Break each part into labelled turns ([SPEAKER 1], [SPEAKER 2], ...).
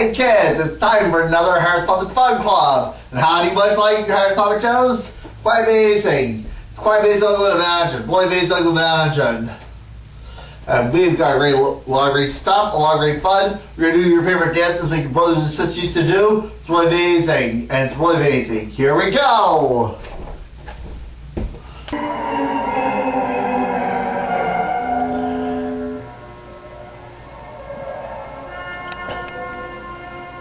[SPEAKER 1] Hey kids, it's time for another Harris Puppets Fun Club. And how do you much like Harris Puppet shows? Quite amazing. It's quite amazing like you would imagine. Quite amazing like you would imagine. And we've got a lot of great stuff, a lot of great fun. We're going to do your favorite dances like your brothers and sisters used to do. It's really amazing. And it's really amazing. Here we go!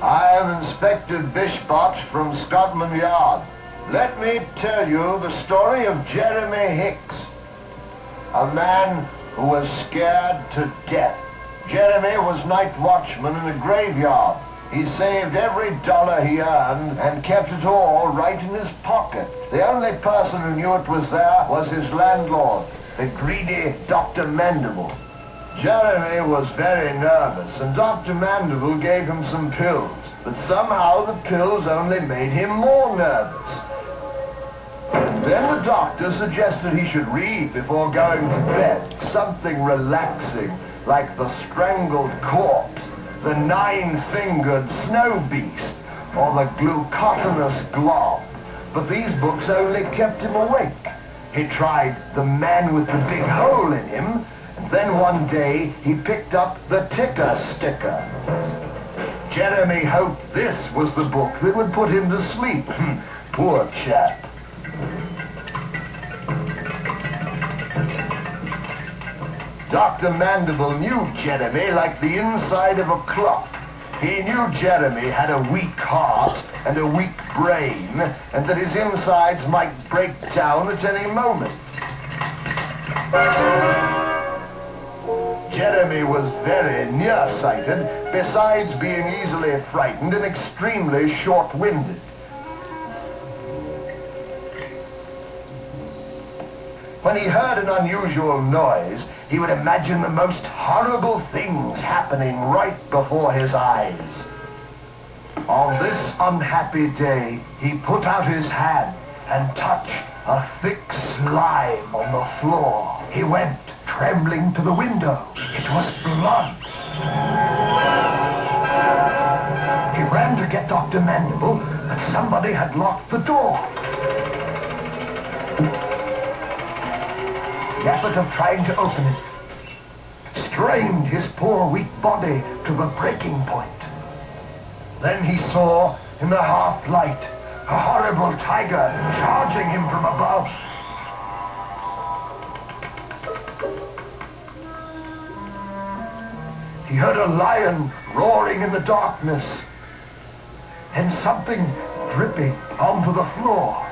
[SPEAKER 2] I am Inspector Bishbot from Scotland Yard. Let me tell you the story of Jeremy Hicks, a man who was scared to death. Jeremy was night watchman in a graveyard. He saved every dollar he earned and kept it all right in his pocket. The only person who knew it was there was his landlord, the greedy Dr. Mandible. Jeremy was very nervous, and Dr. Mandible gave him some pills, but somehow the pills only made him more nervous. Then the doctor suggested he should read before going to bed, something relaxing, like The Strangled Corpse, The Nine-Fingered Snow Beast, or The Glucotinous Glob. But these books only kept him awake. He tried The Man with the Big Hole in Him, and then one day he picked up The Ticker Sticker. Jeremy hoped this was the book that would put him to sleep. Poor chap. Dr. Mandible knew Jeremy like the inside of a clock. He knew Jeremy had a weak heart and a weak brain, and that his insides might break down at any moment. Jeremy was very nearsighted, besides being easily frightened and extremely short-winded. When he heard an unusual noise, he would imagine the most horrible things happening right before his eyes. On this unhappy day, he put out his hand and touched a thick slime on the floor. He went trembling to the window. It was blood. He ran to get Dr. Mandible, but somebody had locked the door. The effort of trying to open it strained his poor weak body to the breaking point. Then he saw, in the half light, a horrible tiger charging him from above. He heard a lion roaring in the darkness, and something dripping onto the floor.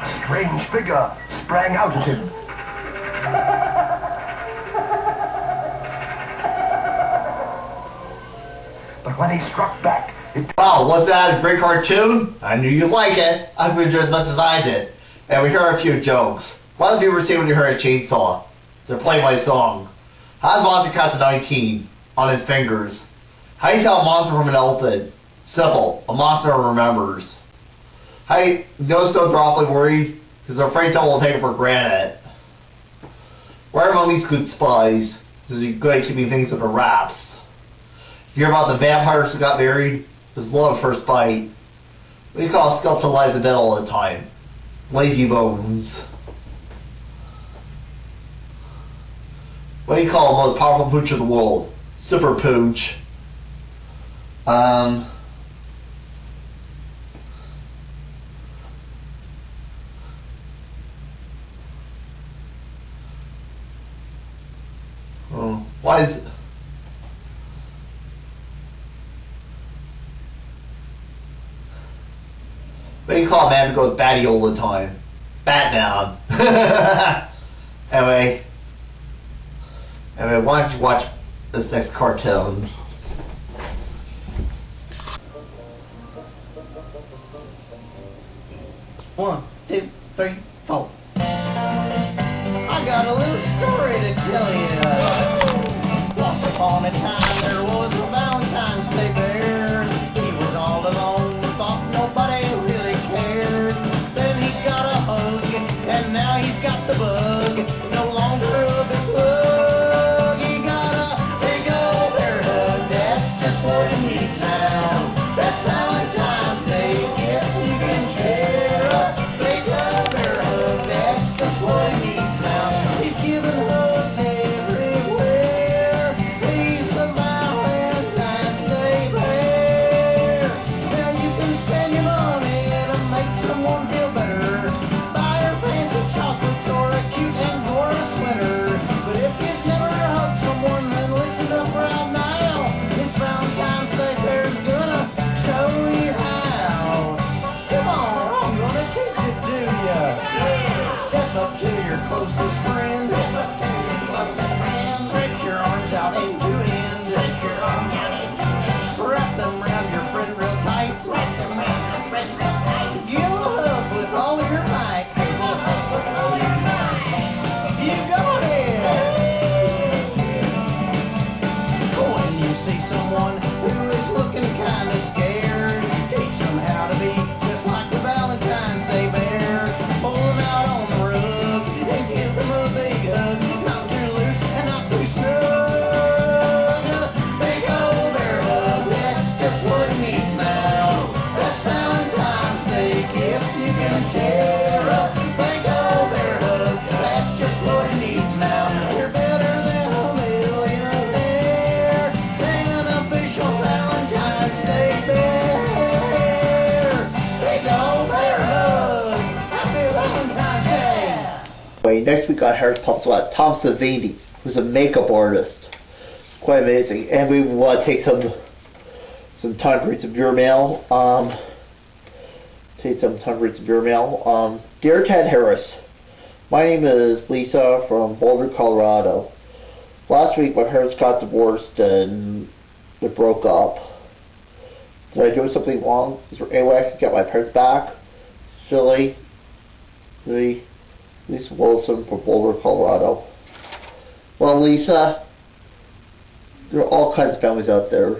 [SPEAKER 2] A strange figure sprang out at him. But when he struck back, it...
[SPEAKER 1] Oh, wasn't that a great cartoon? I knew you'd like it. I enjoyed it as much as I did. And we heard a few jokes. What did you ever say when you heard a chainsaw? They're playing my song. How does Monster count to 19 on his fingers? How do you tell a monster from an elephant? Simple. A monster remembers. How do you know stones are awfully worried? Because they're afraid someone will take it for granted. Why are mummies good spies? Because they're good at keeping things under wraps. You hear about the vampires who got married? There's love at first bite. What do you call a skeleton lies in bed all the time? Lazy bones. What do you call the most powerful pooch in the world? Super pooch. Why is it? What do you call a man who goes batty all the time? Batman. Anyway, why don't you watch this next cartoon? One, two, three, four. I got a little story to tell you. Once upon a time there was a Valentine's Day bear. He was all alone, thought nobody really cared. Then he got a hug, and now he's got the bug. No longer Anyway, next we got Harris Pumps Lot. Tom Savini, who's a makeup artist. Quite amazing. And we want to take some time to read some viewer mail. Dear Ted Harris, my name is Lisa from Boulder, Colorado. Last week my parents got divorced and we broke up. Did I do something wrong? Is there any way I can get my parents back? Silly. Lisa Wilson from Boulder, Colorado. Well, Lisa, there are all kinds of families out there.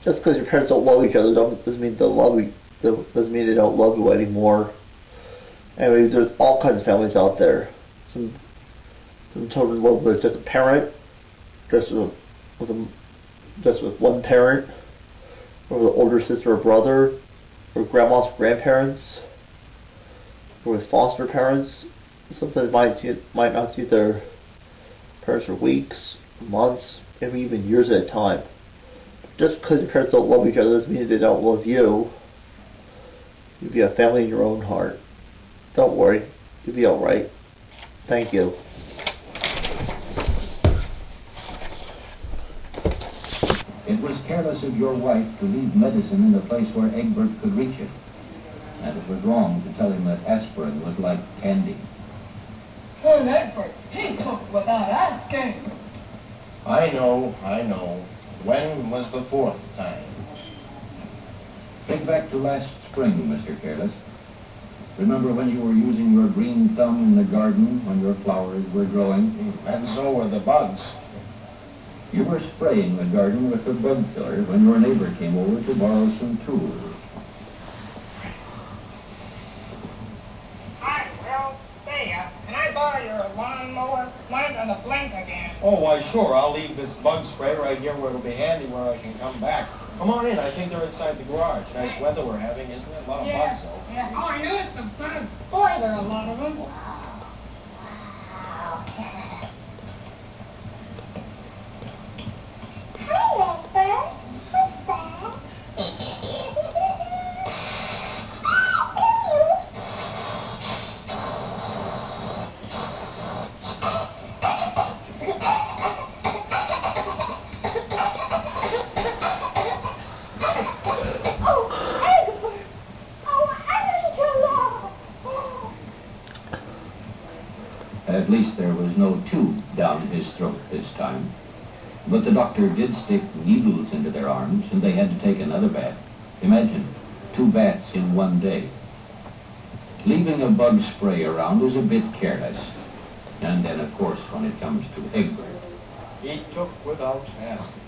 [SPEAKER 1] Just because your parents don't love each other doesn't mean they don't love you anymore. Anyway, there's all kinds of families out there. Some children live with just a parent, just with one parent, or with an older sister or brother, or grandma's grandparents, or with foster parents. Sometimes might not see their parents for weeks, months, maybe even years at a time. Just because your parents don't love each other doesn't mean they don't love you. You'll be a family in your own heart. Don't worry, you'll be alright. Thank you.
[SPEAKER 3] It was careless of your wife to leave medicine in the place where Egbert could reach it. And it was wrong to tell him that aspirin was like candy.
[SPEAKER 4] Poor Egbert, he took without asking.
[SPEAKER 5] I know. When was the fourth time?
[SPEAKER 3] Think back to last spring, Mr. Careless. Remember when you were using your green thumb in the garden when your flowers were growing?
[SPEAKER 5] And so were the bugs.
[SPEAKER 3] You were spraying the garden with the bug killer when your neighbor came over to borrow some tools.
[SPEAKER 4] Hi, Will. Say, can I borrow your lawnmower? Mine's on the blink again.
[SPEAKER 5] Oh, why sure. I'll leave this bug spray right here where it'll be handy where I can come back. Come on in. I think they're inside the garage. Nice weather we're having, isn't it? A lot of bugs, though.
[SPEAKER 4] Yeah. Oh, I noticed the bugs. Boy, there are a lot of them.
[SPEAKER 3] At least there was no tube down his throat this time. But the doctor did stick needles into their arms, and they had to take another bath. Imagine, 2 baths in one day. Leaving a bug spray around was a bit careless. And then, of course, when it comes to Egbert.
[SPEAKER 5] He took without asking.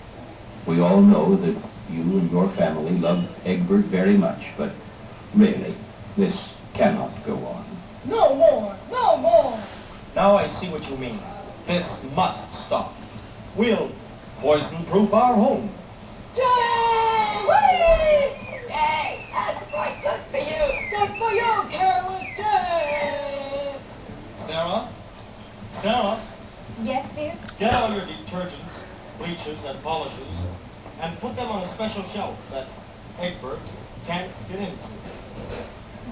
[SPEAKER 3] We all know that you and your family love Egbert very much, but really, this cannot go on.
[SPEAKER 4] No more. No more.
[SPEAKER 5] Now I see what you mean. This must stop. We'll poison-proof our home.
[SPEAKER 4] Jay! Whee! Yay! That's quite good for you. Good for you, careless Jay.
[SPEAKER 5] Sarah,
[SPEAKER 6] Yes, dear?
[SPEAKER 5] get all your detergents, bleaches, and polishes, and put them on a special shelf that Egbert can't get into.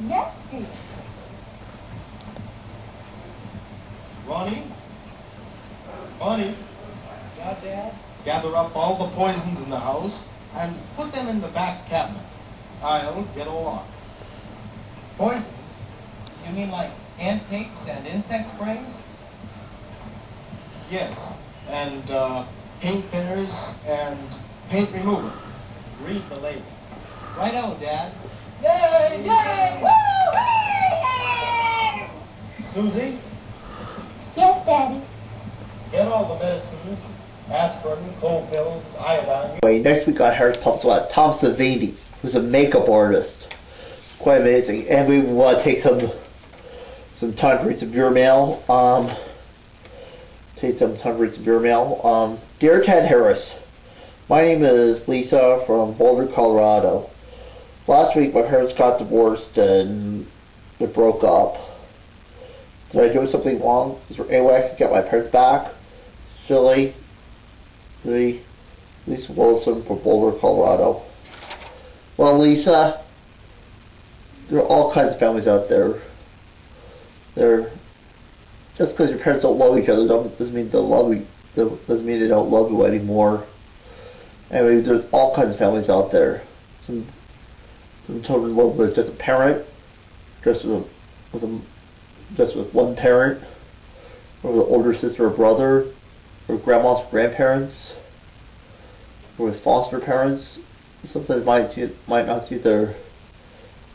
[SPEAKER 6] Yes, dear.
[SPEAKER 5] Ronnie?
[SPEAKER 4] Yeah, Dad?
[SPEAKER 5] Gather up all the poisons in the house and put them in the back cabinet. I'll get a lock.
[SPEAKER 7] Poison? You mean like ant picks and insect sprays?
[SPEAKER 5] Yes, and paint thinners and paint remover. Read the label.
[SPEAKER 7] Righto, Dad.
[SPEAKER 4] Yay! Yay! Woo!
[SPEAKER 5] Susie,
[SPEAKER 6] Yes, Daddy.
[SPEAKER 5] get all the medicines, aspirin, cold pills, iodine.
[SPEAKER 1] Anyway, next we got Harris Pumps Lot. Tom Savini, who's a makeup artist. Quite amazing. And we want to take some time to read some viewer mail. Dear Ted Harris, my name is Lisa from Boulder, Colorado. Last week my parents got divorced and we broke up. Did I do something wrong? Is there any way I can get my parents back? Silly. Lisa Wilson from Boulder, Colorado. Well, Lisa, there are all kinds of families out there. they're just because your parents don't love each other doesn't mean they love you. Doesn't mean they don't love you anymore. Anyway, there's all kinds of families out there. Some children live with just a parent, just with one parent, or with an older sister or brother, or grandma's grandparents, or with foster parents. Sometimes might not see their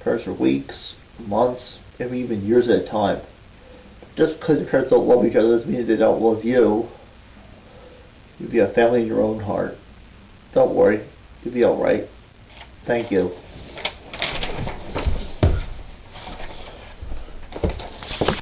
[SPEAKER 1] parents for weeks, months, maybe even years at a time. Just because your parents don't love each other doesn't mean they don't love you. You'll be a family in your own heart. Don't worry, you'll be alright. Thank you.